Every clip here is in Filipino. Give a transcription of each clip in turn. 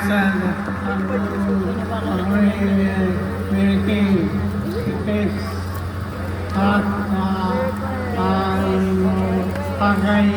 Kasan meeting is at pagay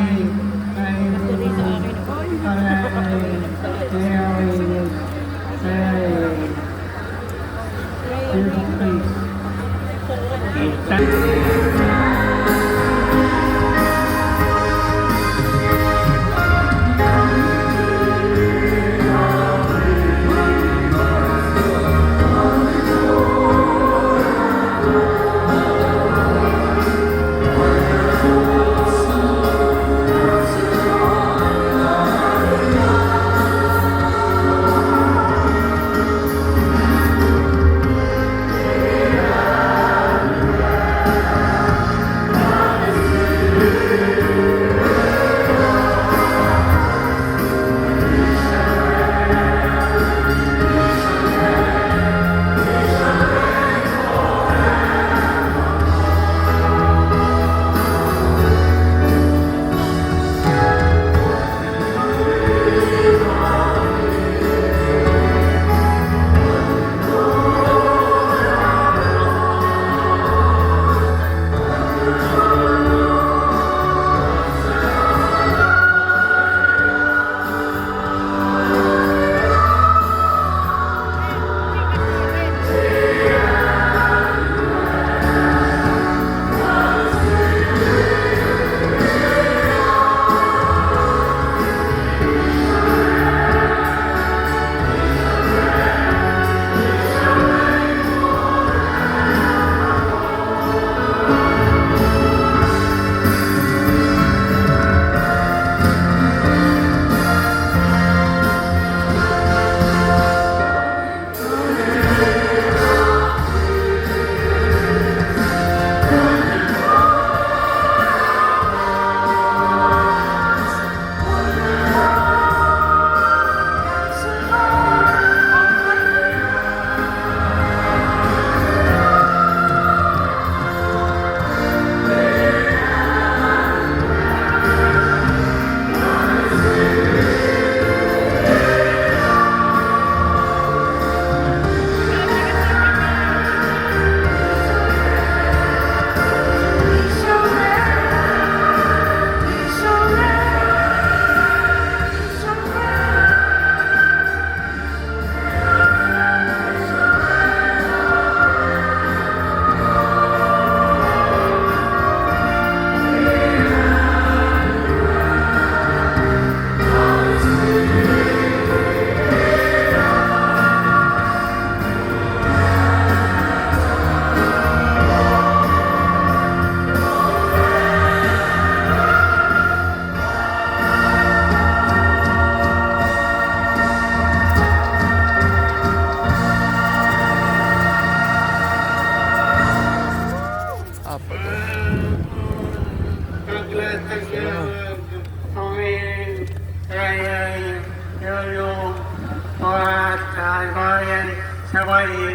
sabay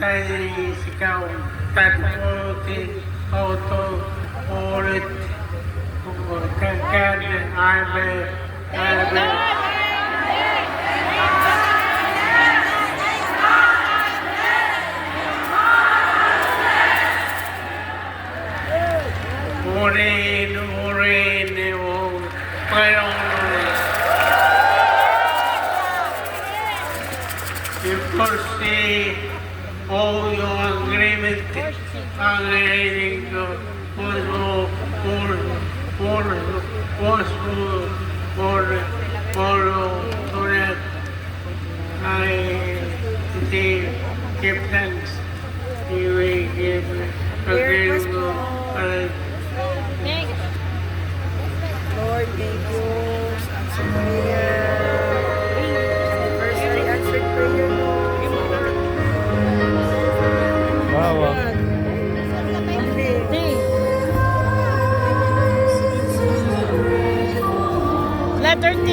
tayo sigaw tatuti auto ulit kagad arbe Urin, parang enforce all your agreement ang narinig ko ulit ay give thanks you will give again Lord, thank you. Answer prayer. Anniversary answered prayer, Lord. Wow. Letter T.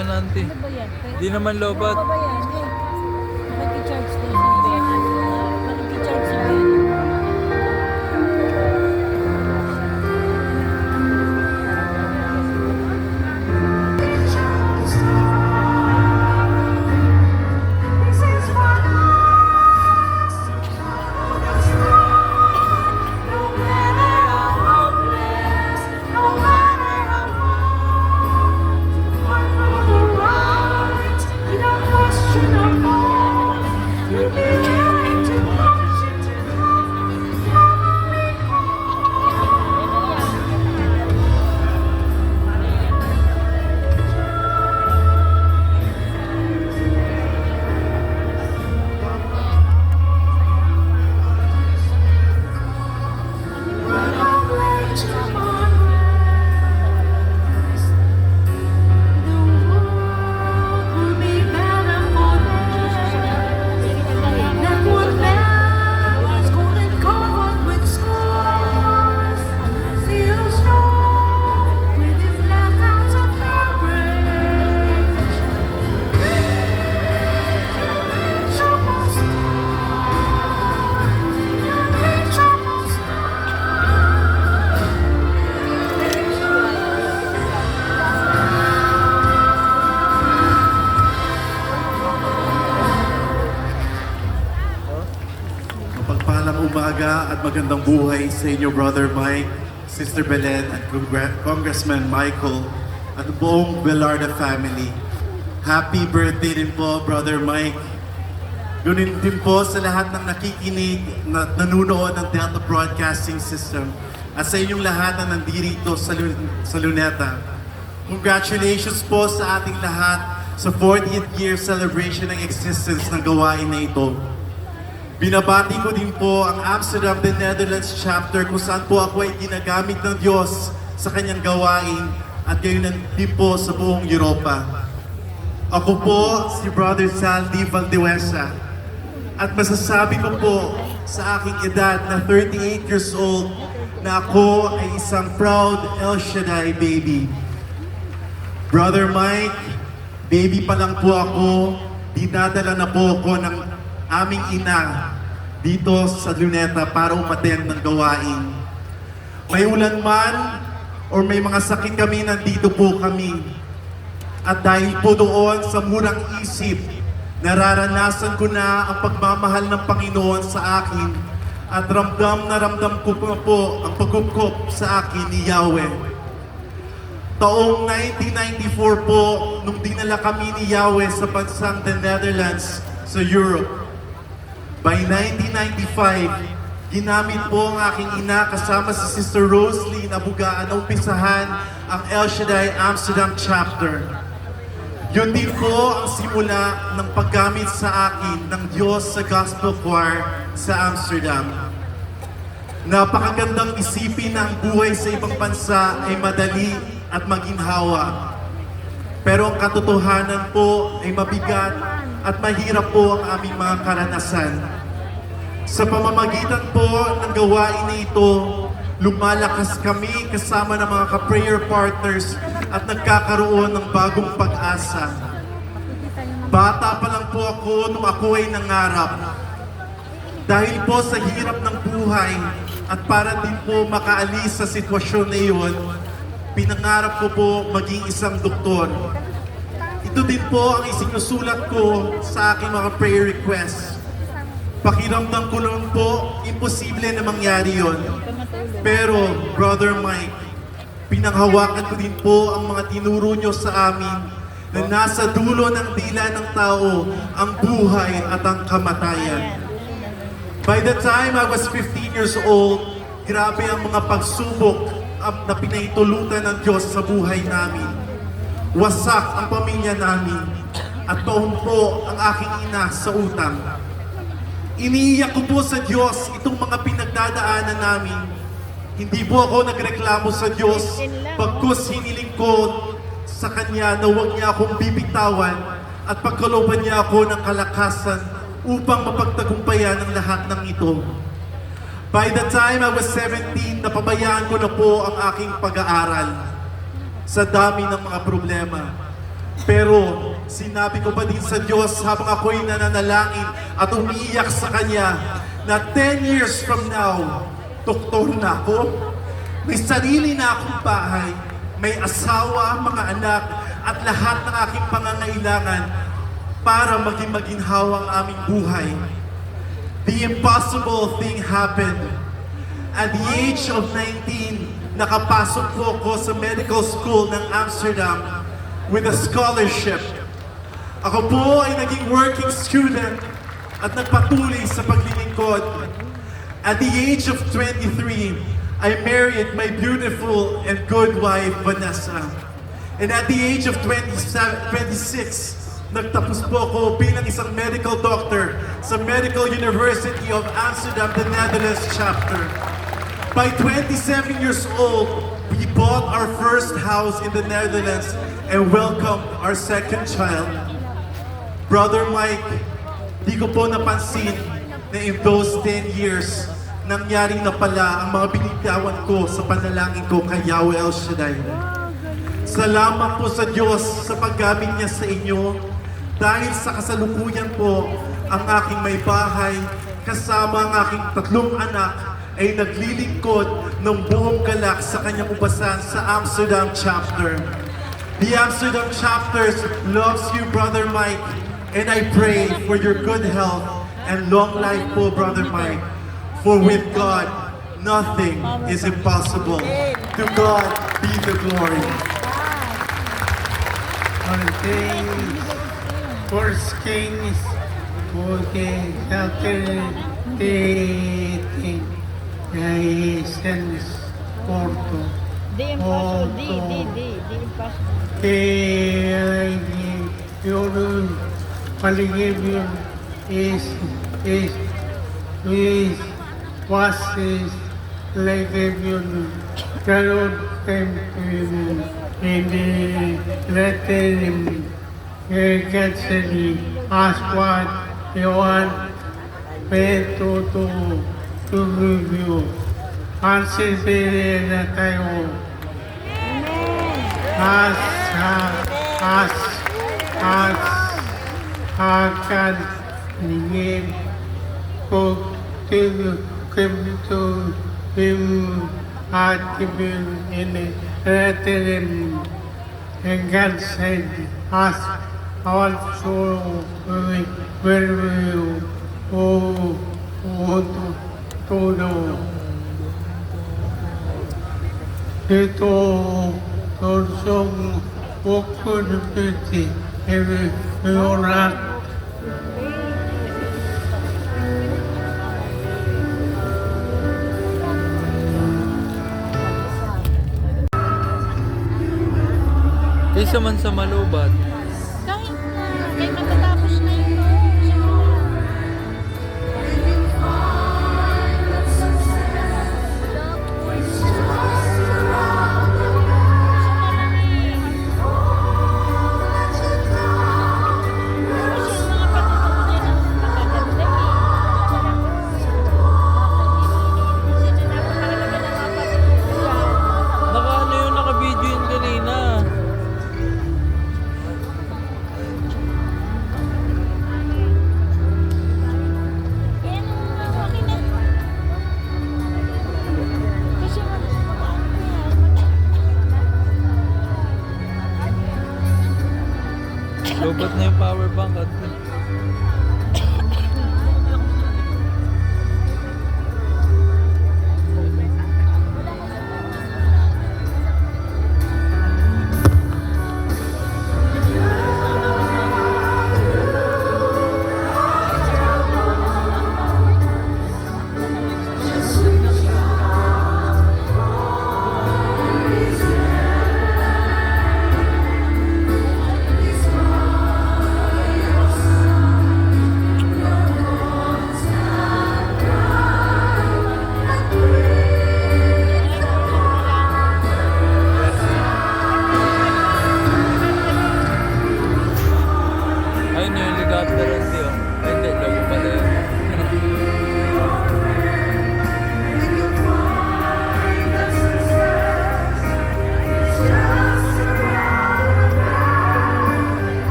naman, auntie. Ano ba yan? Di naman lobat. Ano ba yan? Eh, makikicharge daw siya. Makikicharge siya. Mapagpalang umaga at magandang buhay sa inyo, Brother Mike, Sister Belen, at Congressman Michael, at buong Velarda family. Happy birthday din po, Brother Mike. Ganun din po sa lahat ng nakikinig, na nanunood ng Delta Broadcasting System, at sa inyong lahat na nandirito sa Luneta. Congratulations po sa ating lahat sa 40th year celebration ng existence ng gawain na ito. Binabati ko din po ang Amsterdam, the Netherlands chapter kung saan po ako ay ginagamit ng Diyos sa kanyang gawain at gayon din po sa buong Europa. Ako po si Brother Saldi Valdiwesa at masasabi ko po sa aking edad na 38 years old na ako ay isang proud El Shaddai baby. Brother Mike, baby pa lang po ako, dinadala na po ako ng aming ina dito sa Luneta para umattend ng gawain. May ulan man or may mga sakit kami, nandito po kami. At dahil po doon sa murang isip, nararanasan ko na ang pagmamahal ng Panginoon sa akin at ramdam na ramdam ko po ang pagkupkop sa akin ni Yahweh. Taong 1994 po, nung dinala kami ni Yahweh sa bansang the Netherlands sa Europe. By 1995, ginamit po ang aking ina kasama si Sister Rosalie Abugaan na umpisahan ang El Shaddai Amsterdam chapter. Yun din po ang simula ng paggamit sa akin ng Diyos sa Gospel Choir sa Amsterdam. Napakagandang isipin na ang buhay sa ibang bansa ay madali at maginhawa. Pero ang katotohanan po ay mabigat at mahirap po ang aming mga karanasan. Sa pamamagitan po ng gawain na ito, lumalakas kami kasama ng mga ka-prayer partners at nagkakaroon ng bagong pag-asa. Bata pa lang po ako nung ako ay nangarap. Dahil po sa hirap ng buhay at para din po makaalis sa sitwasyon na iyon, pinangarap ko po maging isang doktor. Ito din po ang isinusulat ko sa aking mga prayer requests. Pakiramdam ko lang po, imposible na mangyari yon. Pero, Brother Mike, pinanghawakan ko din po ang mga tinuro nyo sa amin na nasa dulo ng dila ng tao ang buhay at ang kamatayan. By the time I was 15 years old, grabe ang mga pagsubok na pinaitulutan ng Diyos sa buhay namin. Wasak ang pamilya namin at noon po ang aking ina sa utang. Iniiyak ko po sa Diyos itong mga pinagdadaanan namin. Hindi po ako nagreklamo sa Diyos pagkus hiniling ko sa Kanya na huwag niya akong bibitawan at pagkalooban niya ako ng kalakasan upang mapagtagumpayan ang lahat ng ito. By the time I was 17, napabayaan ko na po ang aking pag-aaral sa dami ng mga problema. Pero sinabi ko pa din sa Diyos habang ako'y nananalangin at umiiyak sa Kanya na 10 years from now, doktor na ako, may sarili na akong bahay, may asawa, mga anak, at lahat ng aking pangangailangan para maging maginhawa ang aming buhay. The impossible thing happened. At the age of 19, nakapasok po ako sa medical school ng Amsterdam with a scholarship. Ako po ay naging working student at nagpatuloy sa paglilingkod. At the age of 23, I married my beautiful and good wife, Vanessa. And at the age of 26, nagtapos po ako bilang isang medical doctor sa Medical University of Amsterdam, the Netherlands chapter. By 27 years old, we bought our first house in the Netherlands and welcomed our second child. Brother Mike, di ko po napansin na in those 10 years, nangyari na pala ang mga binitawan ko sa panalangin ko kay Yahweh El Shaddai. Salamat po sa Diyos sa paggamit niya sa inyo dahil sa kasalukuyan po ang aking may bahay kasama ang aking 3 anak ay naglilingkod ng buong galak sa kanyang ubasan sa Amsterdam chapter. The Amsterdam chapter loves you, Brother Mike, and I pray for your good health and long life po, Brother Mike. For with God, nothing is impossible. To God be the glory. First Kings 14 chapter 18 Naisens Porto The impossible. The impossible. kaya yung paligid yun is was like yun karoon hindi natin kasi aswat iwan peto to review. Ansipili na tayo. Akan ningin ko to him at given in a retin and God said us also will you to know. Ito torsong opportunity every oras. Kaysa man sa malubat. Kahit na, kahit matatapos na yun. Naka-ano yun, naka-video yun kanina. Lobat na yung power bank at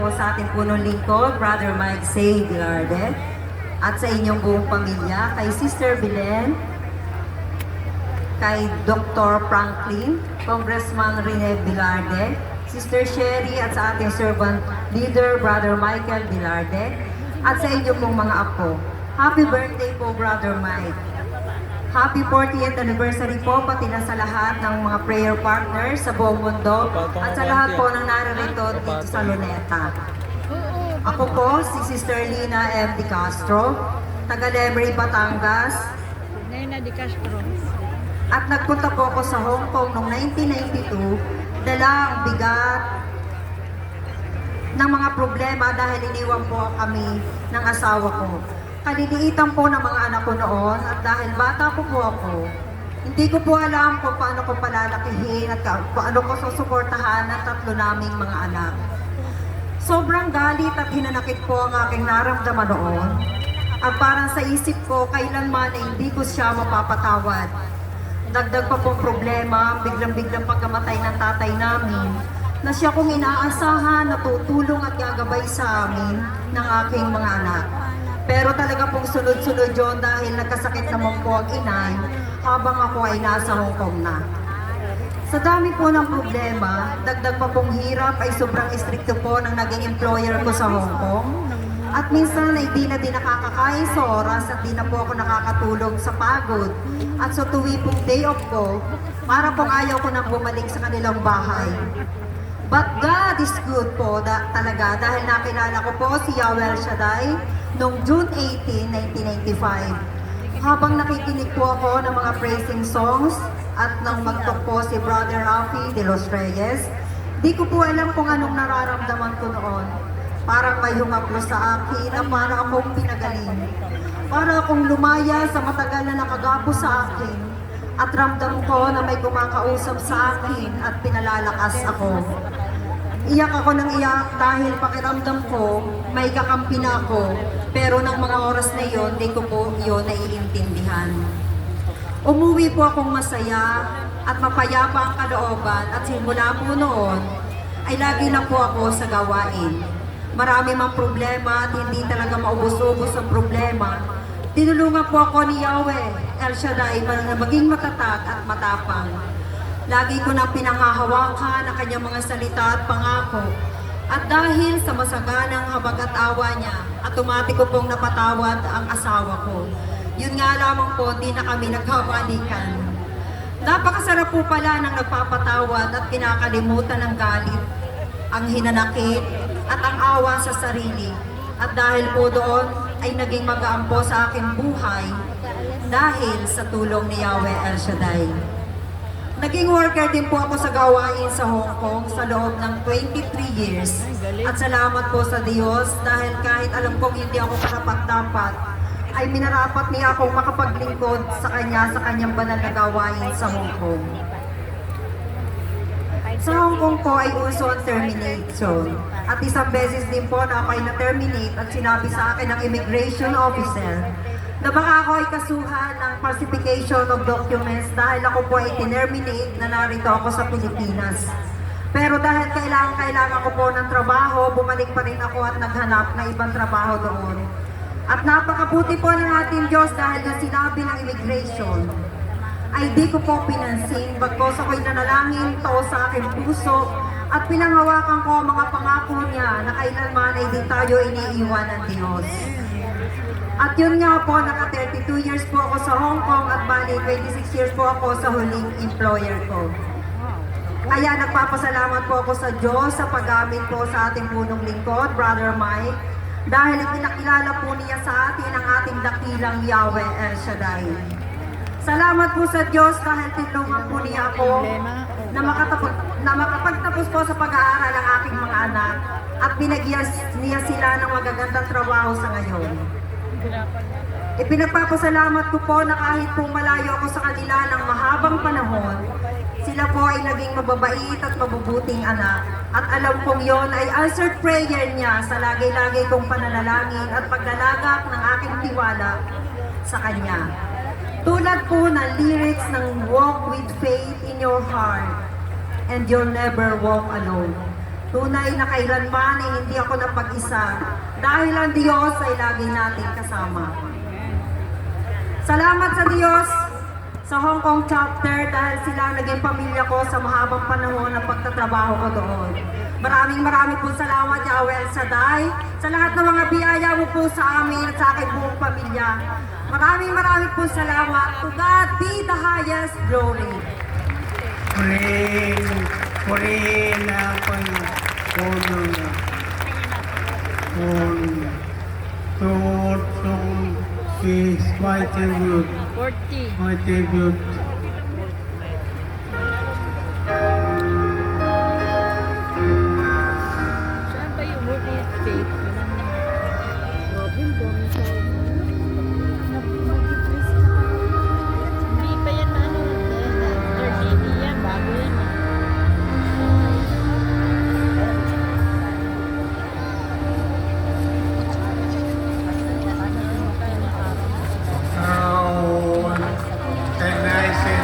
po sa ating punong lingkod, Brother Mike Say Bilarde, at sa inyong buong pamilya, kay Sister Belen, kay Dr. Franklin, Congressman Rene Bilarde, Sister Sherry, at sa ating servant leader, Brother Michael Bilarde, at sa inyong pong mga apo. Happy birthday po, Brother Mike. Happy 40th anniversary po pati na sa lahat ng mga prayer partners sa buong mundo at sa lahat po ng naririto dito sa Luneta. Ako po si Sister Lina M. Di Castro, taga Lemery, Batangas. Nena Di Castro. At nagpunta po ako sa Hong Kong noong 1992, dala ang bigat ng mga problema dahil iniwan po kami ng asawa ko. Kaliliitan po ng mga anak ko noon at dahil bata po ako, hindi ko po alam kung paano ko palalakihin at paano ko susuportahan ang tatlo naming mga anak. Sobrang galit at hinanakit po ang aking naramdaman noon at parang sa isip ko kailanman ay hindi ko siya mapapatawad. Dagdag pa pong problema, biglang-biglang pagkamatay ng tatay namin na siya kong inaasahan na tutulong at gagabay sa amin ng aking mga anak. Pero talaga pong sunod-sunod yun dahil nagkasakit naman po ang inay habang ako ay nasa Hong Kong na. Sa dami po ng problema, dagdag pa pong hirap ay sobrang istrikto po ng naging employer ko sa Hong Kong. At minsan ay di na din nakakakain sa oras at di na po ako nakakatulog sa pagod. At sa tuwi pong day off ko, para pong ayaw ko nang bumalik sa kanilang bahay. But God is good po talaga dahil nakilala ko po si Yahweh El Shaddai noong June 18, 1995. Habang nakikinig po ako ng mga praising songs at nang magtok po si Brother Rafi de los Reyes, di ko po alam kung anong nararamdaman ko noon. Parang may humaplo sa akin na para akong pinagaling. Para akong lumaya sa matagal na nakagapo sa akin at ramdam ko na may kumakausap sa akin at pinalalakas ako. Iyak ako ng iyak dahil pakiramdam ko may kakampi na ako, pero ng mga oras na iyon, di ko po iyon naiintindihan. Umuwi po akong masaya at mapayapa ang kalooban at simula po noon ay lagi na po ako sa gawain. Marami mang problema at hindi talaga maubos-ubos ang problema. Tinulungan po ako ni Yahweh El Shaddai na maging matatag at matapang. Lagi ko nang pinanghahawakan ang kanyang mga salita at pangako. At dahil sa masaganang habag at awa niya, automatic ko pong napatawad ang asawa ko. Yun nga lamang po, di na kami nagkabalikan. Napakasarap po pala ng nagpapatawad at kinakalimutan ng galit, ang hinanakit at ang awa sa sarili. At dahil po doon ay naging magaan po sa aking buhay dahil sa tulong ni Yahweh El Shaddai. Naging worker din po ako sa gawain sa Hong Kong sa loob ng 23 years. At salamat po sa Diyos dahil kahit alam kong hindi ako karapat-dapat, ay minarapat niya akong makapaglingkod sa kanyang banal na gawain sa Hong Kong. Sa Hong Kong po ay uso ang termination. At isang beses din po na ako ay na-terminate at sinabi sa akin ng immigration officer na baka ako ay kasuhan ng falsification of documents dahil ako po ay terminate na narito ako sa Pilipinas. Pero dahil kailangan ko po ng trabaho, bumalik pa rin ako at naghanap ng ibang trabaho doon. At napakabuti po ng ating Diyos dahil yung sinabi ng immigration ay di ko po pinansin, bagkos ako'y nanalangin to sa aking puso at pinanghawakan ko ang mga pangako niya na kailanman ay di tayo iniiwan ng Diyos. At yun nga po, naka 32 years po ako sa Hong Kong at bali 26 years po ako sa huling employer ko. Kaya nagpapasalamat po ako sa Diyos sa paggamit po sa ating punong lingkod, Brother Mike, dahil ipinakilala po niya sa atin ang ating dakilang Yahweh El Shaddai. Salamat po sa Diyos dahil tinulungan po niya ako na makapagtapos po sa pag-aaral ang aking mga anak at binigyan niya sila ng magagandang trabaho sa ngayon. Ipinagpapasalamat ko po na kahit po malayo ako sa kanila ng mahabang panahon, sila po ay naging mababait at mabubuting anak. At alam kong yon ay answered prayer niya sa lagi-lagi kong pananalangin at paglalagak ng aking tiwala sa Kanya. Tulad po ng lyrics ng Walk with Faith in Your Heart and You'll Never Walk Alone. Tunay na kailanman ay hindi ako napag-isa dahil ang Diyos ay lagi nating kasama. Salamat sa Diyos sa Hong Kong chapter dahil sila ang naging pamilya ko sa mahabang panahon ng pagtatrabaho ko doon. Maraming po salamat, Yahweh El Shaddai, sa lahat ng mga biyaya mo po sa amin at sa aking buong pamilya. Maraming po salamat. To God be the highest glory. Purihin na ako ng puno na. Tungkol is mighty good. 40. Mighty good. Saan ba yung movie tape? Robin, dami sa Hindi pa yan ano. Third CD yan. Bago yan. How can I say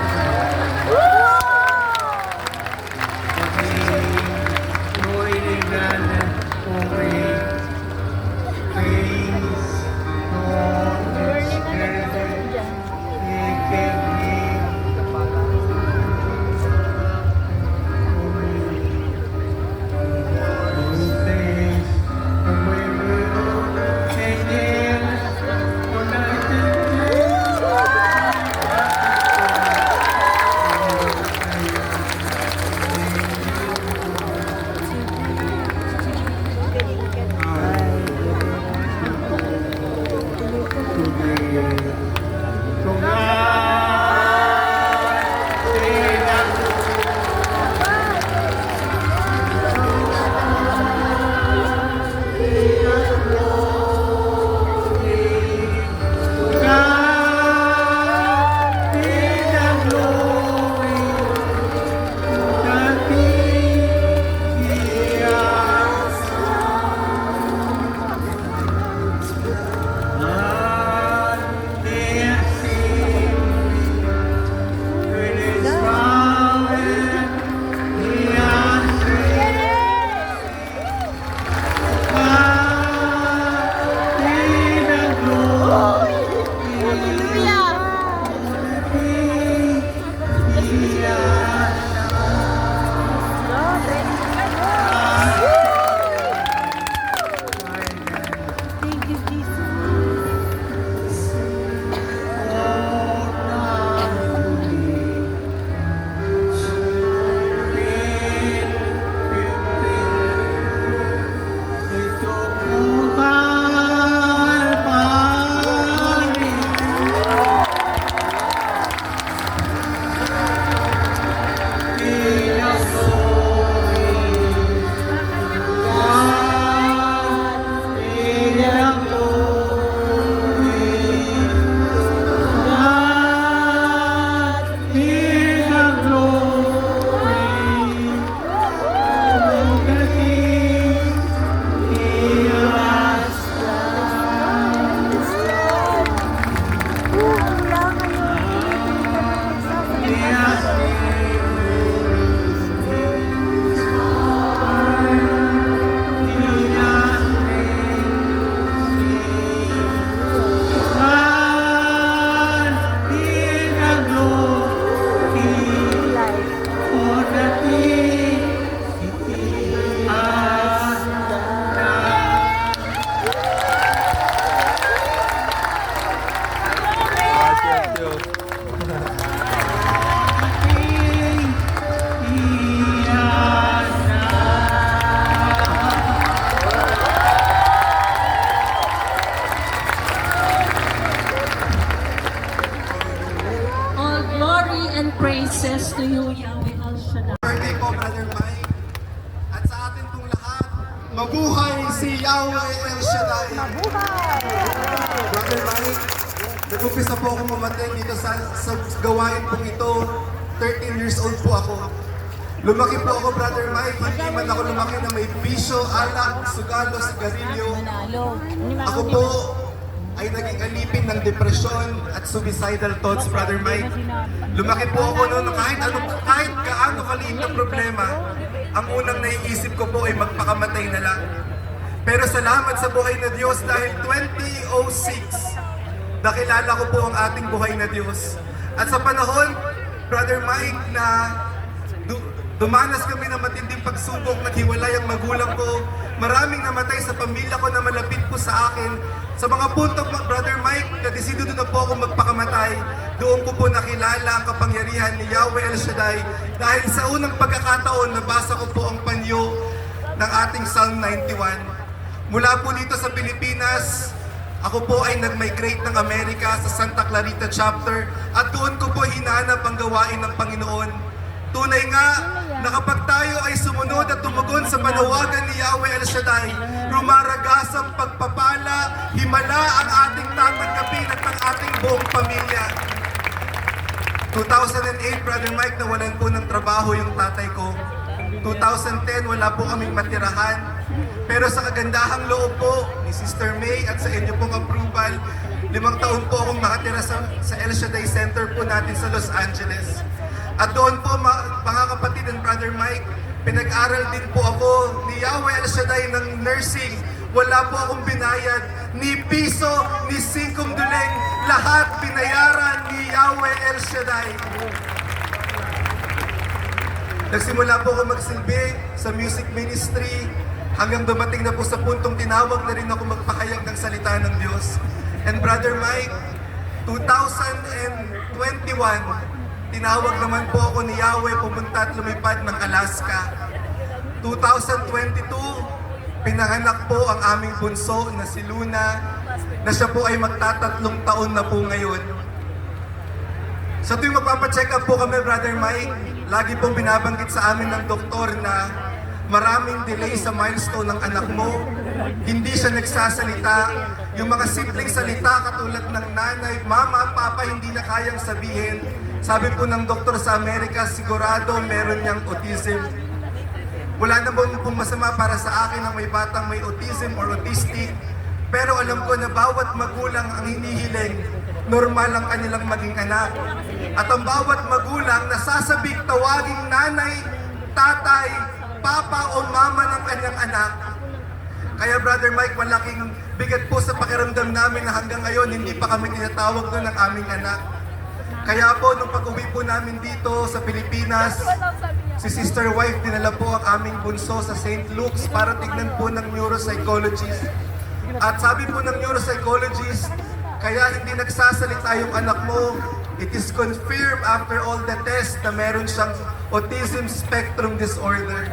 and praises to you, Yahweh El Shaddai. Birthday ko, Brother Mike. At sa atin pong lahat, mabuhay si Yahweh El Shaddai. Mabuhay! Brother Mike, nag-umpisa po ako mamaten dito sa gawain pong ito. 13 years old po ako. Lumaki po ako, Brother Mike. Hindi man ako lumaki na may bisyo, alak, sugalo, sigarilyo. Ako po ay naging alipin ng depresyon at suicidal thoughts, Brother Mike. Lumaki po ako noon, kahit gaano kaliit ang problema, ang unang naiisip ko po ay magpakamatay na lang. Pero salamat sa buhay na Diyos dahil 2006, nakilala ko po ang ating buhay na Diyos. At sa panahon, Brother Mike, na dumanas kami ng matinding pagsubok, naghiwalay ang magulang ko, maraming namatay sa pamilya ko na malapit po sa akin. Sa mga punto, Brother Mike, nadesido na po ako magpakamatay. Doon ko po nakilala ang kapangyarihan ni Yahweh El Shaddai dahil sa unang pagkakataon, nabasa ko po ang panyo ng ating Psalm 91. Mula po dito sa Pilipinas, ako po ay nag-migrate ng Amerika sa Santa Clarita chapter at doon ko po hinanap ang gawain ng Panginoon. Tunay nga na kapag tayo ay sumunod at tumugon sa panawagan ni Yahweh El Shaddai, rumaragas ang pagpapala, himala ang ating tatanggapin at ang ating buong pamilya. 2008, Brother Mike, nawalan po ng trabaho yung tatay ko. 2010, wala po kaming matirahan. Pero sa kagandahang loob po ni Sister May at sa inyo pong approval, 5 taon po akong makatira sa El Shaddai Center po natin sa Los Angeles. At doon po, mga kapatid and Brother Mike, pinag-aral din po ako ni Yahweh El Shaddai ng nursing. Wala po akong binayad, ni piso, ni 5 duleng, lahat binayaran ni Yahweh El Shaddai. Nagsimula po ako magsilbi sa music ministry hanggang dumating na po sa puntong tinawag na rin ako magpahayag ng salita ng Diyos. And Brother Mike, 2021, tinawag naman po ako ni Yahweh pumunta at lumipad ng Alaska. 2022, pinanganak po ang aming bunso na si Luna, na siya po ay magtatatlong taon na po ngayon. Sa tuwing magpapacheck up po kami, Brother Mike, lagi pong binabanggit sa amin ng doktor na maraming delay sa milestone ng anak mo. Hindi siya nagsasalita. Yung mga simpleng salita katulad ng nanay, mama, papa, hindi na kayang sabihin. Sabi po ng doktor sa Amerika, sigurado meron niyang autism. Wala naman pong masama para sa akin na may batang may autism or autistic. Pero alam ko na bawat magulang ang hinihiling, normal ang kanilang maging anak. At ang bawat magulang nasasabik tawaging nanay, tatay, papa o mama ng kanyang anak. Kaya Brother Mike, malaking bigat po sa pakiramdam namin na hanggang ngayon hindi pa kami tinatawag doon ng aming anak. Kaya po, nung pag-uwi po namin dito sa Pilipinas, si Sister Wife dinala po ang aming bunso sa St. Luke's para tignan po ng neuropsychologist. At sabi po ng neuropsychologist, kaya hindi nagsasalita yung anak mo, it is confirmed after all the tests na meron siyang autism spectrum disorder.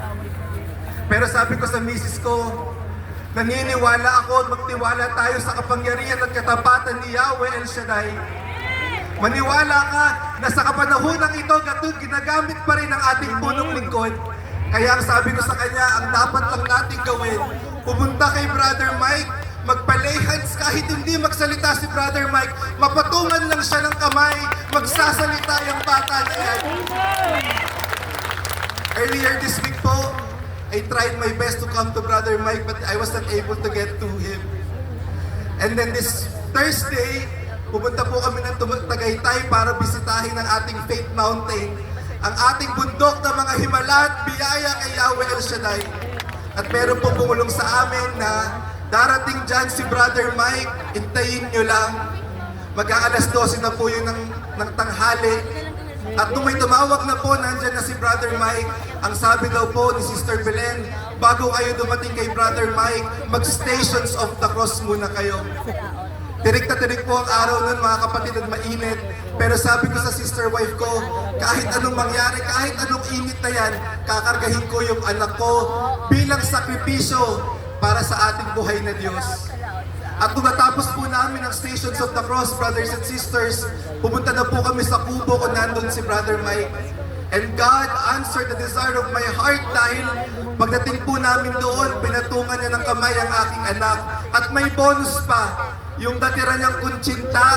Pero sabi ko sa misis ko, naniniwala ako at magtiwala tayo sa kapangyarihan at katapatan ni Yahweh El Shaddai. Maniwala ka na sa kapanahonang ito, ginagamit pa rin ang ating punong lingkod. Kaya ang sabi ko sa kanya, ang dapat lang natin gawin, pumunta kay Brother Mike, magpa-lay hands kahit hindi magsalita si Brother Mike, mapatungan lang siya ng kamay, magsasalita yung bata na yan. Earlier this week po, I tried my best to come to Brother Mike but I was not able to get to him. And then this Thursday, pumunta po kami ng Tagaytay para bisitahin ang ating Faith Mountain, ang ating bundok ng mga himala at biyaya kay Yahweh El Shaddai. At meron po pumulong sa amin na darating dyan si Brother Mike, hintayin nyo lang. Mag-aalas 12 na po yun ng tanghali. At nung may tumawag na po, nandyan na si Brother Mike. Ang sabi daw po ni Sister Belen, bago kayo dumating kay Brother Mike, mag-Stations of the Cross muna kayo. Tirik na tirik po ang araw nun, mga kapatid, at mainit. Pero sabi ko sa sister wife ko, kahit anong mangyari, kahit anong init na yan, kakargahin ko yung anak ko bilang sakripisyo para sa ating buhay na Diyos. At nung natapos po namin ang Stations of the Cross, brothers and sisters, pumunta na po kami sa kubo kung nandun si Brother Mike. And God answered the desire of my heart dahil pagdating po namin doon, pinatungan niya ng kamay ang aking anak. At may bonus pa, yung natira niyang kuntsinta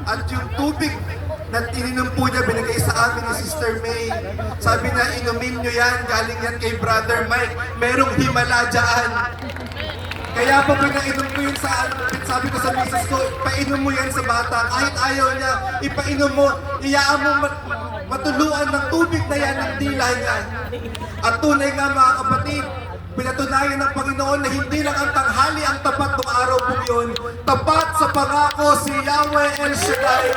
at yung tubig na ininom po niya, binigay sa amin ni Sister May. Sabi niya, inumin niyo yan, galing yan kay Brother Mike. Merong himala dyan. Kaya po pinainom ko yun sabi ko sa misis ko, painom mo yan sa bata. Kahit ayaw niya, ipainom mo, iyaan mo matuluan ng tubig na yan ng dila niya. At tunay nga mga kapatid, pinatunayan ng Panginoon na hindi lang ang tanghali ang tapat ng araw po yun, tapat sa pangako si Yahweh El Shaddai.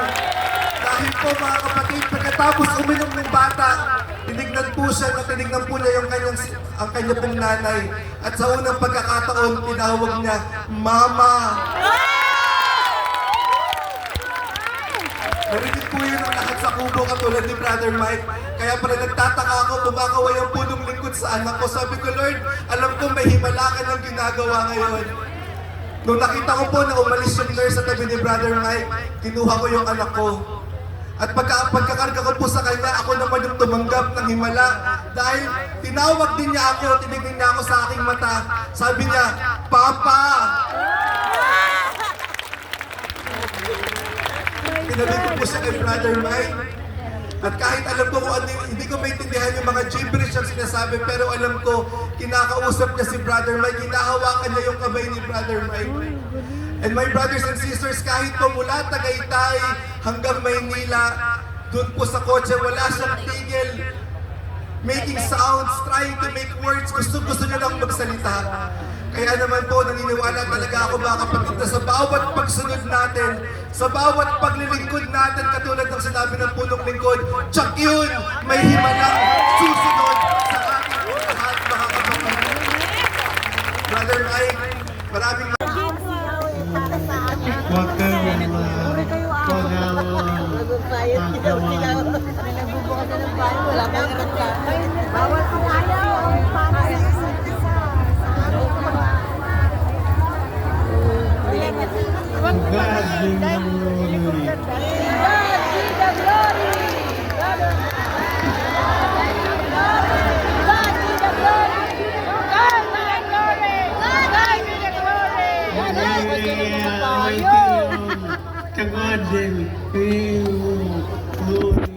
Dahil po mga kapatid, pagkatapos uminom ng bata, tinignan po siya na tinignan po niya ang kanya pong nanay. At sa unang pagkakataon, tinawag niya, Mama! Narinig po yun ang lahat sa kubo katulad ni Brother Mike. Kaya pala nagtataka ako, kumakaway ang punong lingkod sa anak ko. Sabi ko, Lord, alam ko may himala ka ng ginagawa ngayon. Nung nakita ko po na umalis yung nurse sa tabi ni Brother Mike, kinuha ko yung anak ko. At pagkakarga ko po sa kanya, ako naman yung tumanggap ng himala. Dahil tinawag din niya ako, tinignan niya ako sa aking mata. Sabi niya, Papa! Pinabi ko po siya kay Brother Mike. At kahit alam ko kung ano, hindi ko maintindihan yung mga gibberish ang sinasabi, pero alam ko, kinakausap niya si Brother Mike, hinahawakan niya yung kamay ni Brother Mike. And my brothers and sisters, kahit po mula Tagaytay hanggang Maynila, doon po sa kotse, wala siyang tigil. Making sounds, trying to make words, gusto niya lang magsalita. Kaya naman po, naniniwala talaga ako mga kapatid na sa bawat pagsunod natin, sa bawat paglilingkod natin, katulad ng sinabi ng punong lingkod, tsak yun, may himalang susunod sa ating lahat mga kapatid. Brother Mike, maraming Huwag kayong Wala bang rata? Bawal kung ayaw. To God be glory.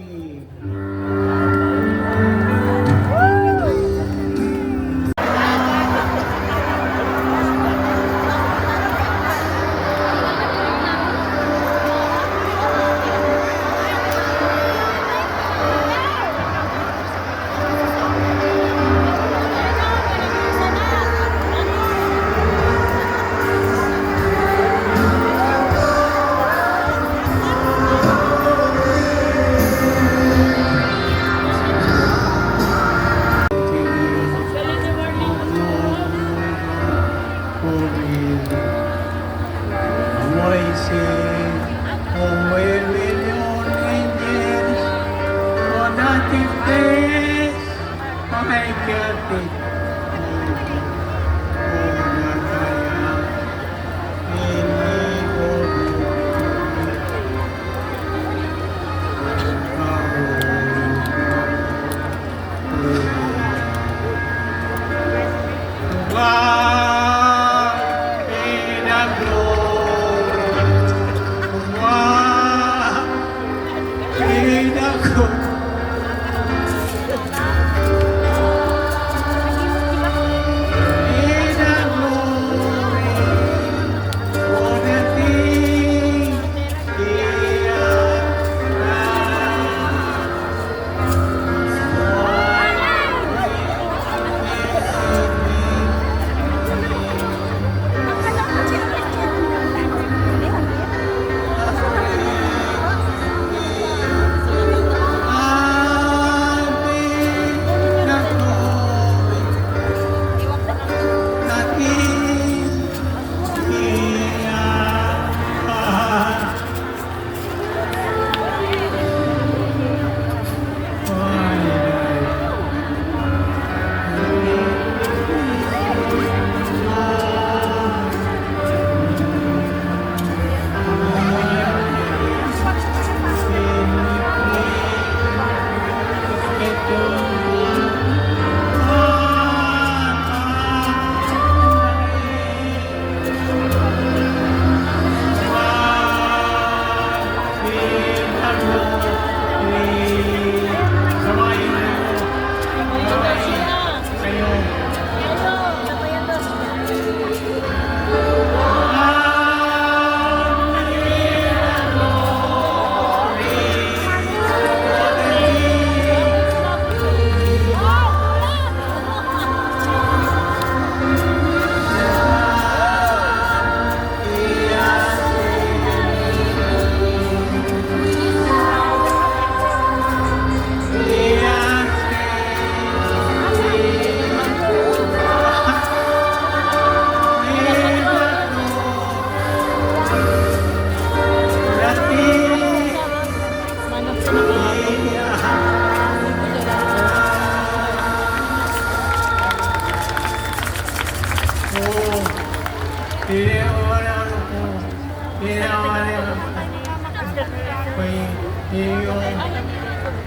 Pwede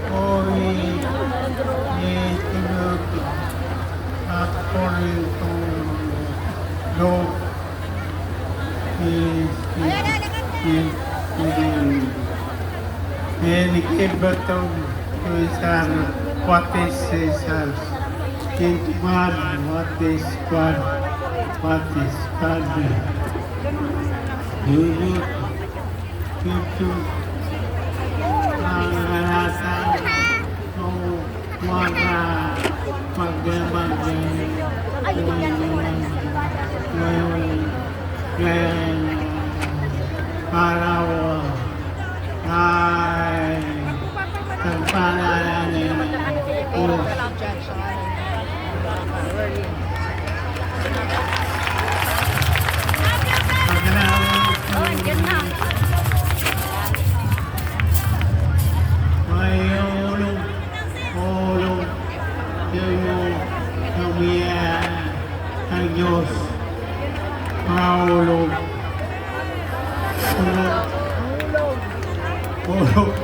o itinutulog according to law is and give it to his son. What is his son? In God, what is God? What is God? You need to pangalasan o mga pagdamagay paraw ay pagpalalanin o Diyos, mahulog, hulog,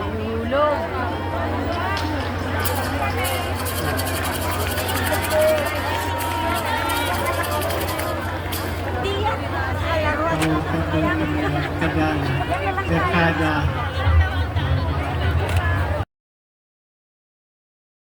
dekada